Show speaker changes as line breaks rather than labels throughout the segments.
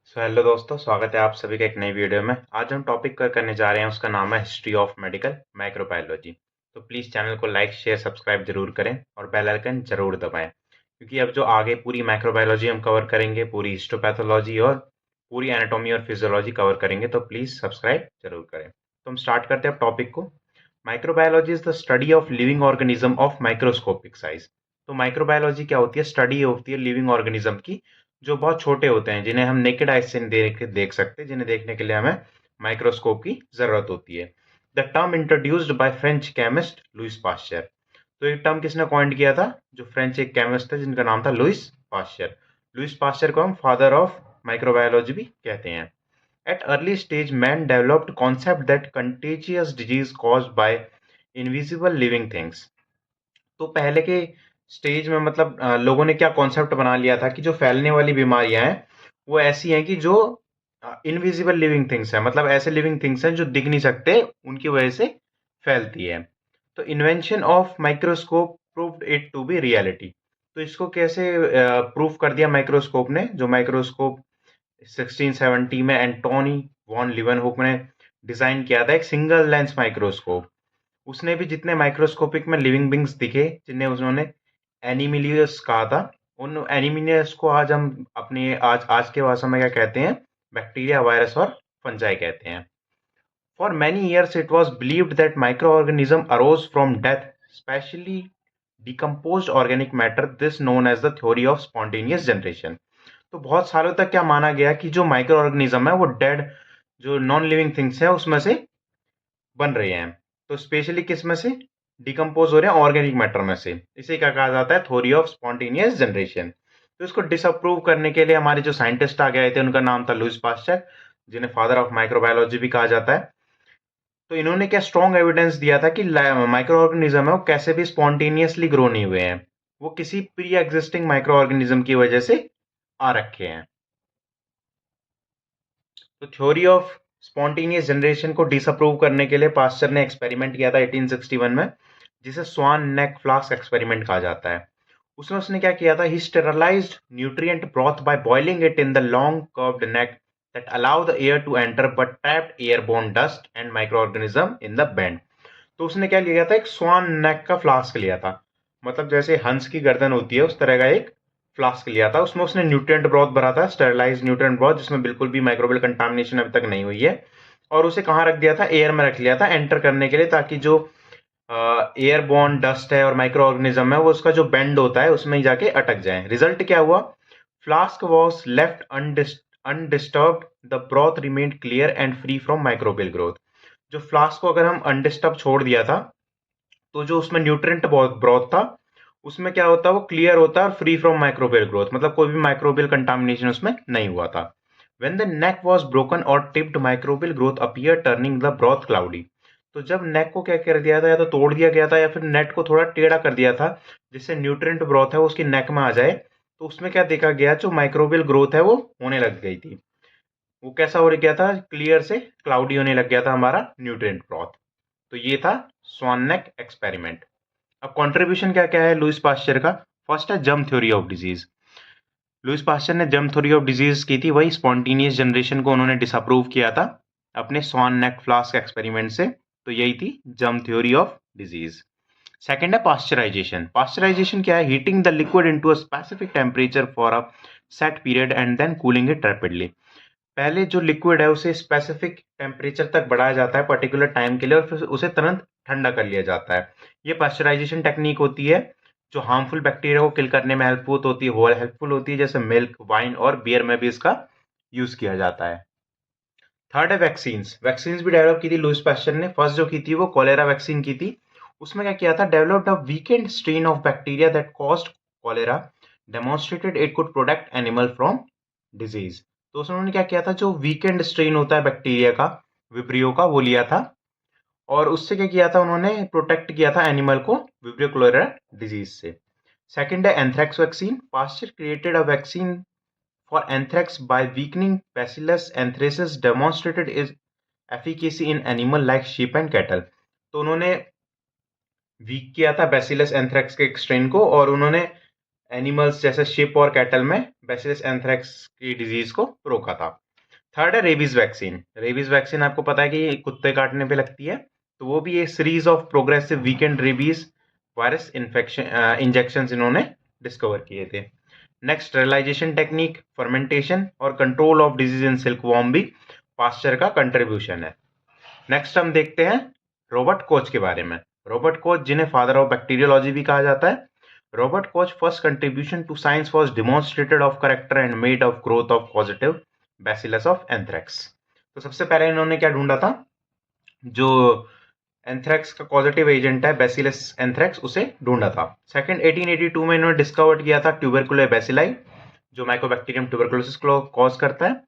Hello दोस्तों, स्वागत है आप सभी का एक नई वीडियो में। आज हम टॉपिक करने जा रहे हैं, उसका नाम है हिस्ट्री ऑफ मेडिकल माइक्रोबायोलॉजी। तो प्लीज़ चैनल को लाइक शेयर सब्सक्राइब जरूर करें और बेल आइकन जरूर दबाएं, क्योंकि अब जो आगे पूरी माइक्रोबायोलॉजी हम कवर करेंगे, पूरी हिस्टोपैथोलॉजी और पूरी एनाटॉमी और फिजियोलॉजी कवर करेंगे, तो प्लीज़ सब्सक्राइब जरूर करें। तो हम स्टार्ट करते हैं अब टॉपिक को। Microbiology is the study of living organism of microscopic size. तो माइक्रोबायोलॉजी क्या होती है? स्टडी होती है लिविंग ऑर्गेनिज्म की, जो बहुत छोटे होते हैं, जिन्हें हम नेकेड आई से देख सकते हैं, जिन्हें देखने के लिए हमें माइक्रोस्कोप की जरूरत होती है। The term introduced by French chemist Louis Pasteur. तो ये टर्म किसने कॉइंड किया था? जो फ्रेंच एक केमिस्ट थे जिनका नाम था लुइस पास्चर। लुइस पास्चर को हम फादर ऑफ माइक्रोबायोलॉजी भी कहते हैं। At early stage, man developed concept that contagious disease caused by invisible living things। तो पहले के स्टेज में मतलब लोगों ने क्या कॉन्सेप्ट बना लिया था कि जो फैलने वाली बीमारियां हैं वो ऐसी हैं कि जो इनविजिबल लिविंग थिंग्स हैं, मतलब ऐसे लिविंग थिंग्स हैं जो दिख नहीं सकते, उनकी वजह से फैलती है। तो invention of microscope proved it to be reality. तो इसको कैसे प्रूव कर दिया माइक्रोस्कोप ने? जो माइक्रोस्कोप 1670 में एंटोनी वॉन लिवनहुक ने डिजाइन किया था, एक सिंगल लेंस माइक्रोस्कोप। उसने भी जितने माइक्रोस्कोपिक में लिविंग बींग्स दिखे, जिन्हें उन्होंने एनिमिलियस कहा था, उन एनिमिलियस को आज हम अपने आज आज के भाषा में क्या कहते हैं? बैक्टीरिया, वायरस और फंजाई कहते हैं। For many years it was believed that microorganism arose from death, specially decomposed organic matter, this known as the theory of spontaneous generation. तो बहुत सालों तक क्या माना गया कि जो माइक्रो ऑर्गेनिज्म है वो डेड, जो नॉन लिविंग थिंग्स है उसमें से बन रहे हैं। तो स्पेशली किस में से डिकम्पोज हो रहे हैं? ऑर्गेनिक मैटर में से। इसे क्या कहा जाता है? Theory of spontaneous generation. तो इसको डिसअप्रूव करने के लिए हमारे जो साइंटिस्ट आ गए थे, उनका नाम था लुइस पास्चर, जिन्हें फादर ऑफ माइक्रोबायोलॉजी भी कहा जाता है। तो इन्होंने क्या स्ट्रॉन्ग एविडेंस दिया था कि माइक्रो ऑर्गेनिज्म है वो कैसे भी स्पॉन्टेनियसली ग्रो नहीं हुए हैं, वो किसी प्री एग्जिस्टिंग माइक्रो ऑर्गेनिज्म की वजह से आ रखे हैं। तो थ्योरी ऑफ स्पॉन्टेनियस जनरेशन को डिसअप्रूव करने के लिए पास्चर ने एक्सपेरिमेंट किया था 1861 में, जिसे स्वान नेक फ्लास्क एक्सपेरिमेंट कहा जाता है। उसमें उसने क्या किया था? He sterilised nutrient broth by boiling it in the long curved neck that allow the air to enter but trapped airborne dust and microorganism in the bend। तो उसने क्या लिया था? एक स्वान नेक का फ्लास्क लिया था, मतलब जैसे हंस की गर्दन होती है उस तरह का एक फ्लास्क लिया था। उसमें उसने न्यूट्रिएंट ब्रॉथ भरा था, स्टेरलाइज न्यूट्रिएंट ब्रॉथ, जिसमें बिल्कुल भी माइक्रोबियल कंटामिनेशन अभी तक नहीं हुई है। और उसे कहाँ रख दिया था? एयर में रख लिया था एंटर करने के लिए, ताकि जो एयरबॉर्न डस्ट है और माइक्रो ऑर्गेनिज्म है वो उसका जो बेंड होता है उसमें ही जाके अटक जाए। रिजल्ट क्या हुआ? Flask was left undisturbed, the broth remained clear and free from microbial growth. जो फ्लास्क को अगर हम अनडिस्टर्ब छोड़ दिया था, तो जो उसमें न्यूट्रिएंट ब्रॉथ था उसमें क्या होता है? वो क्लियर होता है और फ्री फ्रॉम माइक्रोबियल ग्रोथ, मतलब कोई भी माइक्रोबियल कंटामिनेशन उसमें नहीं हुआ था। When the neck was broken or tipped, microbial growth appeared, turning the broth cloudy। तो जब नेक को क्या कर दिया था? या तो तोड़ दिया गया था या फिर नेट को थोड़ा टेढ़ा कर दिया था, जिससे न्यूट्रिएंट ब्रॉथ है वो उसकी नेक में आ जाए। तो उसमें क्या देखा गया? जो माइक्रोबियल ग्रोथ है वो होने लग गई थी। वो कैसा हो गया था? क्लियर से क्लाउडी होने लग गया था हमारा न्यूट्रिएंट ब्रॉथ। तो ये था स्वान नेक एक्सपेरिमेंट। अब कंट्रीब्यूशन क्या क्या है लुइस पास्चर का? फर्स्ट है germ theory of disease. Louis Pasteur ने जर्म थ्योरी ऑफ डिजीज की थी, वही स्पॉन्टेनियस जनरेशन को उन्होंने डिसअप्रूव किया था अपने स्वान नेक फ्लास्क एक्सपेरिमेंट से। तो यही थी germ theory of disease. Second है पास्चराइजेशन। पास्चराइजेशन क्या है? Heating the liquid into a specific temperature for a set period and then cooling it rapidly. पहले जो लिक्विड है उसे स्पेसिफिक टेम्परेचर तक बढ़ाया जाता है पर्टिकुलर टाइम के लिए, और फिर उसे तुरंत ठंडा कर लिया जाता है। ये पास्चराइजेशन टेक्निक होती है जो हार्मफुल बैक्टीरिया को किल करने में हेल्पफुल होती है, जैसे मिल्क, वाइन और बियर में भी इसका यूज किया जाता है। थर्ड है वैक्सीन। वैक्सीन भी डेवलप की थी लुइस पास्चर ने। फर्स्ट जो की थी वो कॉलेरा वैक्सीन की थी। उसमें क्या किया था? Developed a weekend strain of bacteria that caused cholera, demonstrated it could protect animal from disease. तो उसमें उन्होंने क्या किया था? जो वीकेंड स्ट्रेन होता है बैक्टीरिया का, विब्रियो का, वो लिया था और उससे क्या किया था? उन्होंने प्रोटेक्ट किया था एनिमल को विब्रियो क्लोरेरा डिजीज से। सेकंड है anthrax vaccine. Pasteur created a vaccine for anthrax by weakening bacillus anthracis, demonstrated is efficacy in animal like sheep and cattle. तो उन्होंने वीक किया था बैसिलस एंथ्रेक्स के एक स्ट्रेन को, और उन्होंने एनिमल्स जैसे शिप और कैटल में बैसिलस एंथ्रेक्स की डिजीज को रोका था। थर्ड है रेबीज वैक्सीन। रेबीज वैक्सीन आपको पता है कि कुत्ते काटने पे लगती है, तो वो भी एक series of progressive weakened rabies virus infection injection इन्होंने डिस्कवर किए थे। नेक्स्ट स्टेरिलाइजेशन टेक्निक, फर्मेंटेशन और control of disease in silkworm भी पास्चर का कंट्रीब्यूशन है। नेक्स्ट हम देखते हैं रॉबर्ट कोच के बारे में। रॉबर्ट कोच, जिन्हें फादर ऑफ बैक्टीरियोलॉजी भी कहा जाता है, Robert Koch first contribution to science was demonstrated of character and made of growth of positive bacillus of anthrax. तो सबसे पहले इन्होंने क्या ढूंढा था, जो एंथ्रेक्स का पॉजिटिव एजेंट है बैसिलस एंथ्रेक्स, उसे ढूंढा था। सेकंड 1882 में इन्होंने डिस्कवर किया था ट्यूबरकुले बैसिलाई, जो माइकोबैक्टीरियम ट्यूबरकुलोसिस को कॉज करता है।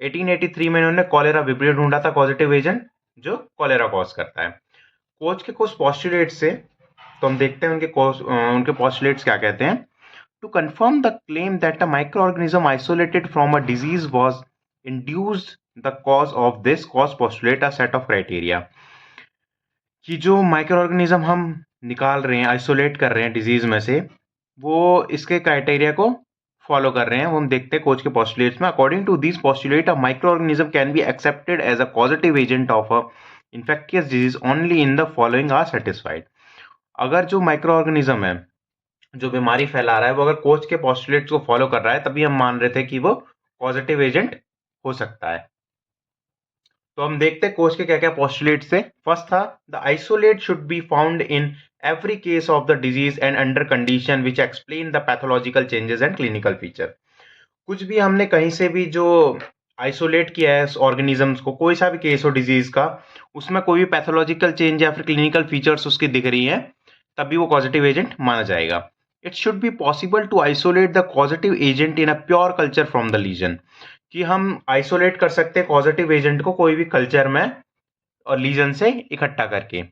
1883 में इन्होंने कॉलेरा विब्रियो ढूंढा था पॉजिटिव एजेंट, जो कॉलेरा कॉज करता है। कोच के कुछ पॉस्टुलेट से तो हम देखते हैं उनके पॉस्टुलेट्स क्या कहते हैं। To confirm the claim that a microorganism isolated from a disease was induced the cause of this cause postulate a set of criteria, कि जो माइक्रोऑर्गेनिज्म हम निकाल रहे हैं, आइसोलेट कर रहे हैं डिजीज में से, वो इसके क्राइटेरिया को फॉलो कर रहे हैं। वो हम देखते हैं कोच के पॉस्टुलेट्स में। According to this postulate, a microorganism can be accepted as a positive agent of a infectious disease only in the following are satisfied। अगर जो माइक्रो ऑर्गेनिज्म है जो बीमारी फैला रहा है, वो अगर कोच के पॉस्टुलेट्स को फॉलो कर रहा है, तभी हम मान रहे थे कि वो पॉजिटिव एजेंट हो सकता है। तो हम देखते हैं कोच के क्या क्या पॉस्टुलेट थे। फर्स्ट था, the isolate should be found in every case of the disease and under condition which explain the pathological changes and clinical feature. कुछ भी हमने कहीं से भी जो आइसोलेट किया है ऑर्गेनिजम्स को, कोई सा भी केस हो डिजीज का, उसमें कोई भी पैथोलॉजिकल चेंज या फिर क्लिनिकल फीचर्स उसकी दिख रही हैं, तभी वो पॉजिटिव एजेंट माना जाएगा। It should be possible to isolate the positive agent in a pure culture from the lesion, कि हम आइसोलेट कर सकते हैं पॉजिटिव एजेंट को कोई भी कल्चर में और लीजन से इकट्ठा करके।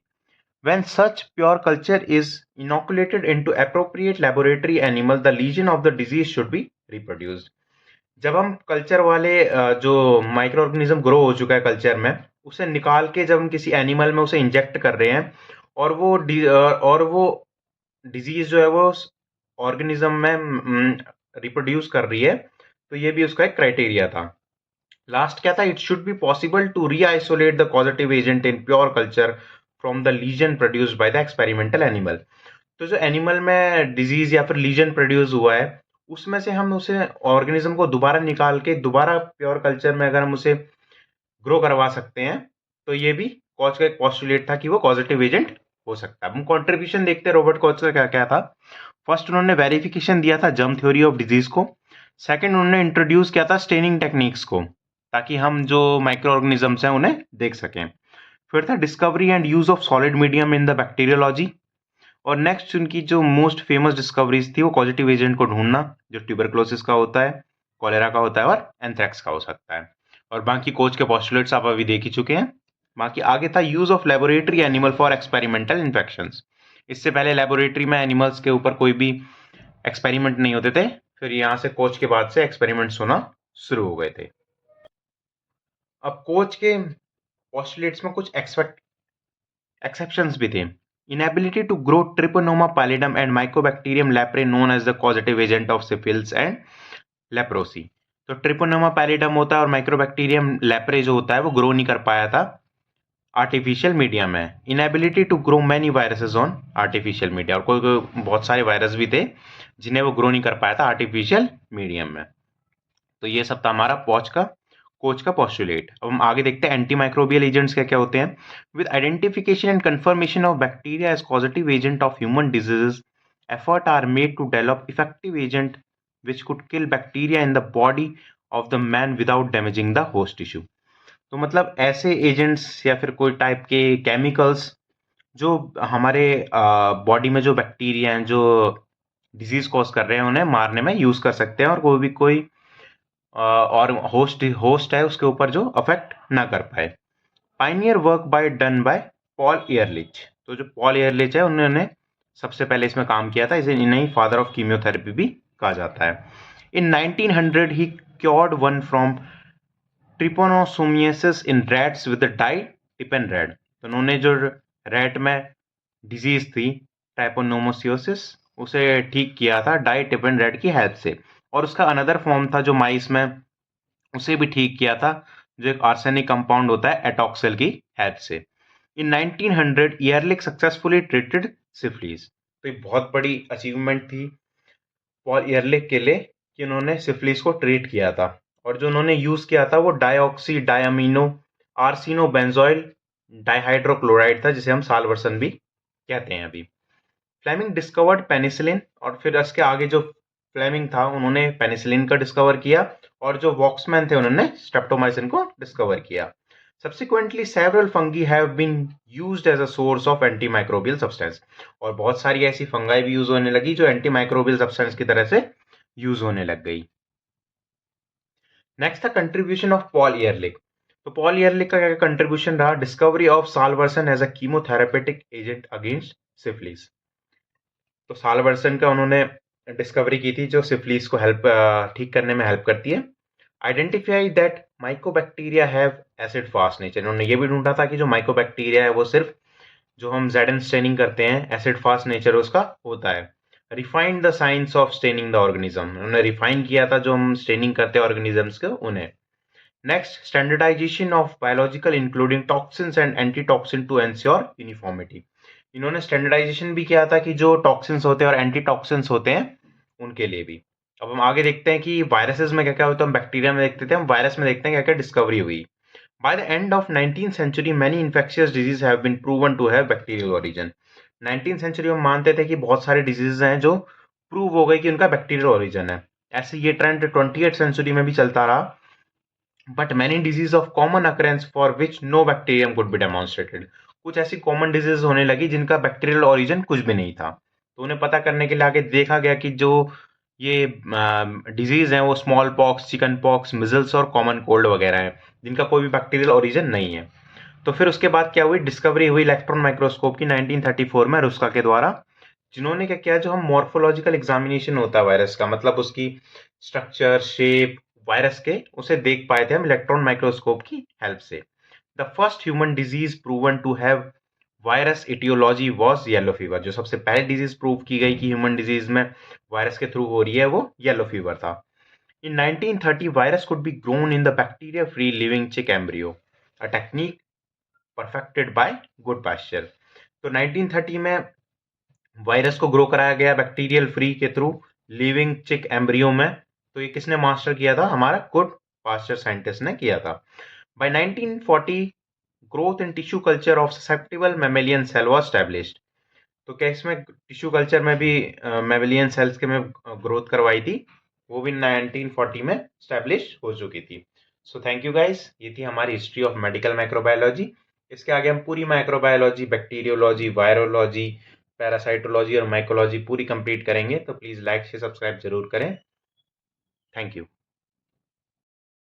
When such pure culture is inoculated into appropriate laboratory animal, the lesion of the disease should be reproduced। जब हम कल्चर वाले जो माइक्रो ऑर्गेनिज्म ग्रो हो चुका है कल्चर में, उसे निकाल के जब हम किसी एनिमल में उसे इंजेक्ट कर रहे हैं और वो डिजीज जो है वो ऑर्गेनिज्म में रिप्रोड्यूस कर रही है, तो ये भी उसका एक क्राइटेरिया था। लास्ट क्या था, it should be possible to reisolate the positive agent in pure culture from the lesion produced by the experimental animal. तो जो एनिमल में डिजीज या फिर लीजन प्रोड्यूस हुआ है, उसमें से हम उसे ऑर्गेनिज्म को दोबारा निकाल के दोबारा प्योर कल्चर में अगर हम उसे ग्रो करवा सकते हैं, तो ये भी कॉच का एक पॉस्टुलेट था कि वो पॉजिटिव एजेंट हो सकता है। हम कंट्रीब्यूशन देखते हैं रॉबर्ट कॉच का क्या क्या था। फर्स्ट, उन्होंने वेरिफिकेशन दिया था जर्म थ्योरी ऑफ डिजीज को। सेकंड, उन्होंने इंट्रोड्यूस किया था स्टेनिंग टेक्निक्स को, ताकि हम जो माइक्रो ऑर्गेनिजम्स हैं उन्हें देख सकें। फिर था discovery and use of solid medium in the bacteriology. और नेक्स्ट उनकी जो मोस्ट फेमस डिस्कवरीज थी, वो पॉजिटिव एजेंट को ढूंढना, जो ट्यूबरकुलोसिस का होता है, कॉलेरा का होता है और एंथ्रेक्स का हो सकता है। और बाकी कोच के पॉस्टुलेट्स आप अभी देख ही चुके हैं। बाकी आगे था use of laboratory animal for experimental infections. इससे पहले लेबोरेटरी में एनिमल्स के ऊपर कोई भी एक्सपेरिमेंट नहीं होते थे, फिर यहाँ से कोच के बाद से एक्सपेरिमेंट्स होना शुरू हो गए थे। अब कोच के पॉस्टुलेट्स में कुछ एक्सेप्शंस भी थे। Inability to grow Treponema pallidum and Mycobacterium leprae known as the causative agent of syphilis and leprosy। तो ट्रिपोनोमा पैलिडम होता है और माइक्रोबैक्टीरियम लेप्रे जो होता है वो ग्रो नहीं कर पाया था आर्टिफिशियल मीडिया में। Inability to grow many viruses on artificial media, और कोई बहुत सारे वायरस भी थे जिन्हें वो ग्रो नहीं कर पाया था आर्टिफिशियल मीडियम में। तो ये सब था हमारा कोच का पॉस्टुलेट। अब हम आगे देखते हैं एंटी माइक्रोबियल एजेंट्स क्या क्या होते हैं। With identification and confirmation of bacteria as positive agent of human diseases, effort are made to develop effective agent which could kill bacteria in the body of the man without damaging the host tissue। तो मतलब ऐसे agents या फिर कोई type के chemicals जो हमारे body में जो बैक्टीरिया हैं जो डिजीज कॉज कर रहे हैं, उन्हें मारने में यूज कर सकते हैं, और कोई और होस्ट है उसके ऊपर जो अफेक्ट ना कर पाए। Pioneer work done by Paul Ehrlich. तो जो पॉल एयरलिच है, उन्होंने सबसे पहले इसमें काम किया था, इसे इन्हें फादर ऑफ कीमियोथेरेपी भी कहा जाता है। In 1900 he cured one from trypanosomiasis in rats with dye trypan red. तो उन्होंने जो रैट में डिजीज थी ट्राइपोनोमोसियोसिस, उसे ठीक किया था डाइटिपेन रेड की हेल्प से, और उसका अनदर फॉर्म था जो माइस में, उसे भी ठीक किया था, जो एक आर्सेनिक कंपाउंड होता है एटॉक्सिल की हेल्प से। इन 1900 ईयरलिक सक्सेसफुली ट्रीटेड सिफिलिस। तो एक बहुत बड़ी अचीवमेंट थी पॉल ईयरलिक के लिए कि उन्होंने सिफिलिस को ट्रीट किया था, और जो उन्होंने यूज किया था वो डाइऑक्सी डायमीनो आर्सिनो बेंजोइल डाइहाइड्रोक्लोराइड था, जिसे हम सालवर्सन भी कहते हैं अभी। फ्लेमिंग डिस्कवर्ड पेनिसिलिन, और फिर इसके आगे जो फ्लेमिंग था उन्होंने पेनिसिलिन का डिस्कवर किया, और जो वॉक्समैन थे उन्होंने स्ट्रेप्टोमाइसिन को डिस्कवर किया। Subsequently, several fungi have been used as a source of antimicrobial substance, और बहुत सारी ऐसी फंगाई भी यूज होने लगी जो एंटीमाइक्रोबियल सब्सटेंस की तरह से यूज होने लग गई। नेक्स्ट था कंट्रीब्यूशन ऑफ पॉल ईयरलिक। तो पॉल ईयरलिक का क्या कंट्रीब्यूशन रहा? Discovery of Salvarsan as a chemotherapeutic agent against syphilis. तो सालवर्सन का उन्होंने डिस्कवरी की थी जो सिफिलिस को हेल्प ठीक करने में हेल्प करती है। Identify that mycobacteria have acid fast nature. उन्होंने ये भी ढूंढा था कि जो माइकोबैक्टीरिया है वो सिर्फ जो हम जेड स्टेनिंग करते हैं एसिड फास्ट नेचर उसका होता है। Refined the science of staining the organism. उन्होंने रिफाइन किया था जो हम स्टेनिंग करते हैं ऑर्गेनिजम्स को उन्हें। Next, standardization of biological including toxins and antitoxin to ensure uniformity. इन्होंने स्टैंडर्डाइजेशन भी किया था कि जो टॉक्सिन्स होते हैं और एंटीटॉक्सिन्स होते हैं उनके लिए भी। अब हम आगे देखते हैं कि वायरसेस में क्या क्या होता है। हम बैक्टीरिया में देखते थे, हम वायरस में देखते हैं क्या क्या डिस्कवरी हुई। By the end of 19th century, many infectious diseases have been proven to have bacterial origin. 19th century में मानते थे कि बहुत सारे डिजीजेस हैं जो प्रूव हो गए कि उनका बैक्टीरियल ओरिजिन है। ऐसे ये ट्रेंड 20th सेंचुरी में भी चलता रहा। But many disease of common occurrence for which no bacterium could be demonstrated. कुछ ऐसी कॉमन डिजीज होने लगी जिनका बैक्टीरियल ओरिजिन कुछ भी नहीं था, तो उन्हें पता करने के लिए आगे देखा गया कि जो ये डिजीज हैं वो small pox, chicken pox, measles और कॉमन कोल्ड वगैरह हैं, जिनका कोई भी बैक्टीरियल ओरिजिन नहीं है। तो फिर उसके बाद क्या हुई? डिस्कवरी हुई इलेक्ट्रॉन माइक्रोस्कोप की 1934 में रुस्का के द्वारा, जिन्होंने क्या किया, जो हम मॉर्फोलॉजिकल एग्जामिनेशन होता है वायरस का, मतलब उसकी स्ट्रक्चर, शेप वायरस के, उसे देख पाए थे हम इलेक्ट्रॉन माइक्रोस्कोप की हेल्प से। The first human disease proven to have virus etiology was yellow fever. जो सबसे पहले डिजीज प्रूव की गई कि ह्यूमन डिजीज में वायरस के थ्रू हो रही है वो येलो फीवर था। In 1930 virus could be grown in the bacteria free living chick embryo, a technique perfected by Goodpasture. तो 1930 में वायरस को ग्रो कराया गया बैक्टीरियल फ्री के थ्रू लिविंग चिक एम्ब्रियो में। तो ये किसने मास्टर किया था? हमारा गुड पास्चर साइंटिस्ट ने किया था। By 1940 growth in tissue culture of susceptible mammalian cell was established. तो क्या इसमें टिश्यू कल्चर में भी मैमेलियन सेल्स के में ग्रोथ करवाई थी, वो भी 1940 में स्टैब्लिश हो चुकी थी। सो थैंक यू गाइस, ये थी हमारी हिस्ट्री ऑफ मेडिकल माइक्रोबायोलॉजी। इसके आगे हम पूरी माइक्रोबायोलॉजी, बैक्टीरियोलॉजी, वायरोलॉजी, पैरासाइटोलॉजी और माइकोलॉजी पूरी कंप्लीट करेंगे। तो प्लीज़ लाइक से सब्सक्राइब जरूर करें। Thank you.